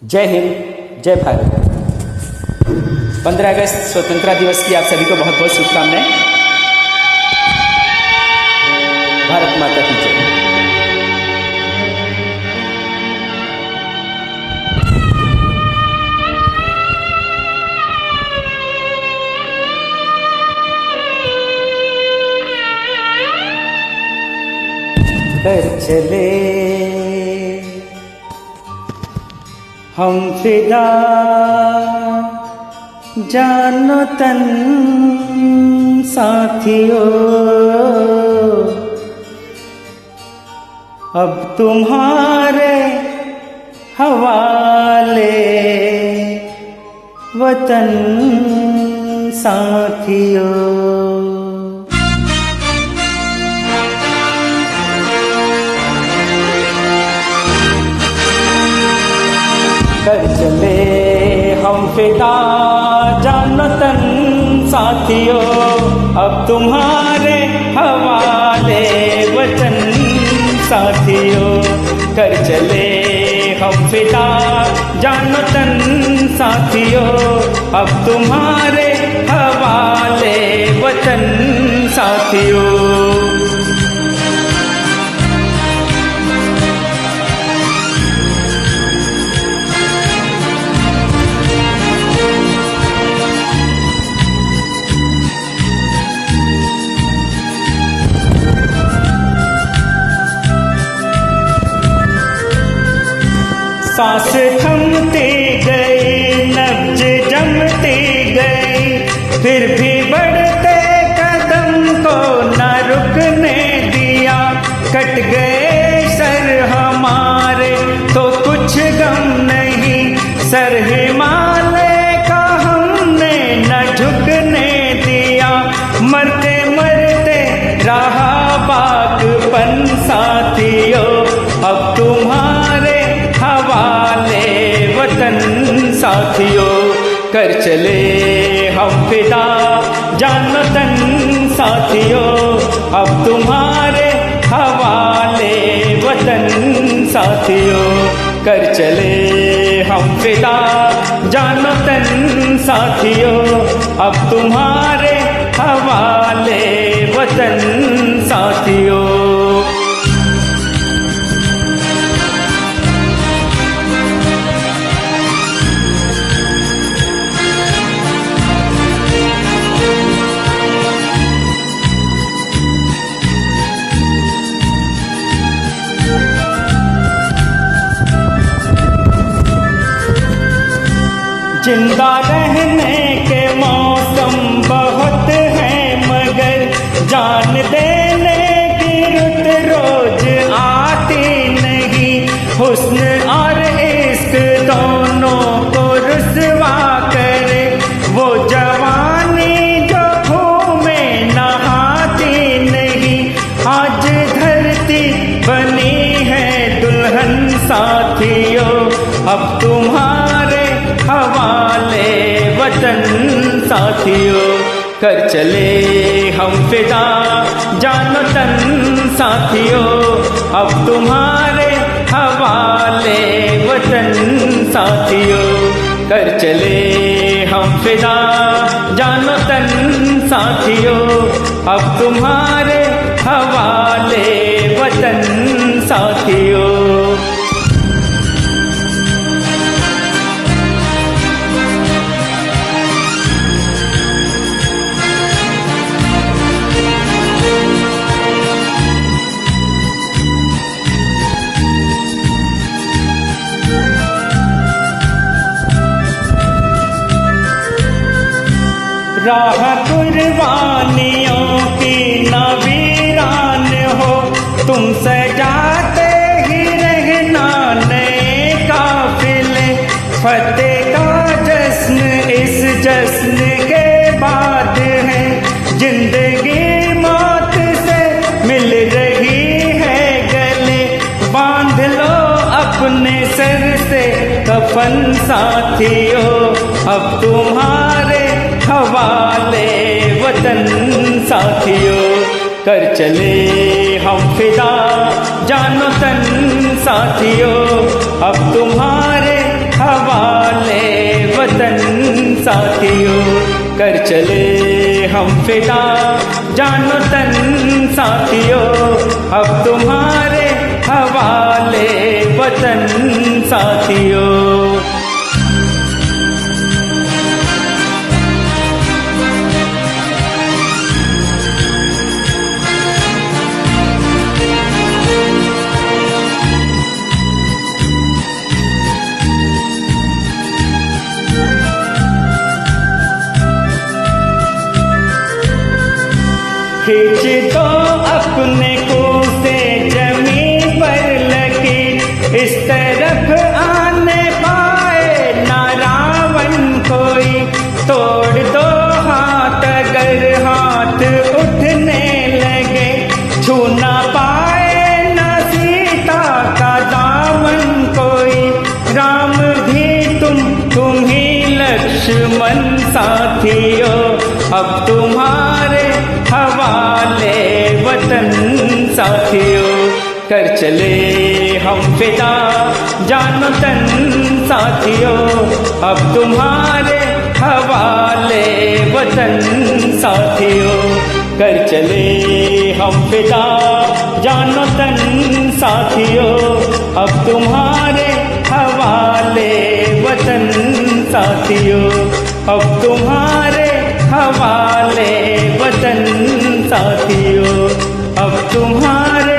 जय हिंद, जय भारत। 15 अगस्त स्वतंत्रता दिवस की आप सभी को बहुत बहुत शुभकामनाएं। भारत माता की जय। कर चले हम फिदा, जानो तन साथियों, अब तुम्हारे हवाले वतन साथियों। कर चले हम फिदा, जानो तन साथियों, अब तुम्हारे हवाले वतन साथियों। कर चले हम फिदा, जानो तन साथियों, अब तुम्हारे हवाले वतन साथियों। सांस थमती गई, नब्ज जमती गई, फिर भी बढ़ते कदम को न रुकने दिया। कट गए सर हमारे तो कुछ गम नहीं, सर हिमालय का हमने न झुकने दिया। मरते मरते रहा बागपन साथियों, अब तुम्हारे हवाले वतन साथियों। कर चले हम फिदा, जानो तन साथियों, अब तुम्हारे हवाले वतन साथियों। कर चले हम फिदा, जानो तन साथियों, अब तुम्हारे हवाले वतन साथियों। जिंदा रहने के मौसम बहुत हैं, मगर जान देने की रुत रोज आती नहीं। हुस्न और इश्क दोनों को रुसवा करे, वो जवानी जो खून में नहाती नहीं। आज धरती बनी है दुल्हन साथियों, अब तुम्हारे हवाले वतन साथियों। कर चले हम फिदा, जानो तन साथियों, अब तुम्हारे हवाले वतन साथियों। कर चले हम फिदा, जानो तन साथियों, अब तुम्हारे हवाले वतन साथियों। राह कुर्बानियों की न वीरान हो, तुम सजाते ही रहना नए काफिले। फतेह का जश्न इस जश्न के बाद है, जिंदगी मौत से मिल रही है गले। बांध लो अपने सर से कफन साथियों, अब तुम्हारे हवाले वतन साथियों। कर चले हम फिदा, जानो तन साथियों, अब तुम्हारे कर चले हम फिदा जानो तन साथियों, अब तुम्हारे हवाले वतन साथियों। खींच दो अपने कोसे जमीन पर लगी, इस तरफ आने पाए ना रावण कोई। तोड़ दो हाथ अगर हाथ उठने लगे, छू ना पाए ना सीता का दामन कोई। राम भी तुम ही लक्ष्मण साथियों, अब तुम्हारे हवाले वतन साथियों। कर चले हम फिदा जानो तन साथियों, अब तुम्हारे हवाले वतन साथियों। कर चले हम फिदा जानो तन साथियों, अब तुम्हारे हवाले वतन साथियों। अब तुम्हारे हवाले वतन साथियों, अब तुम्हारे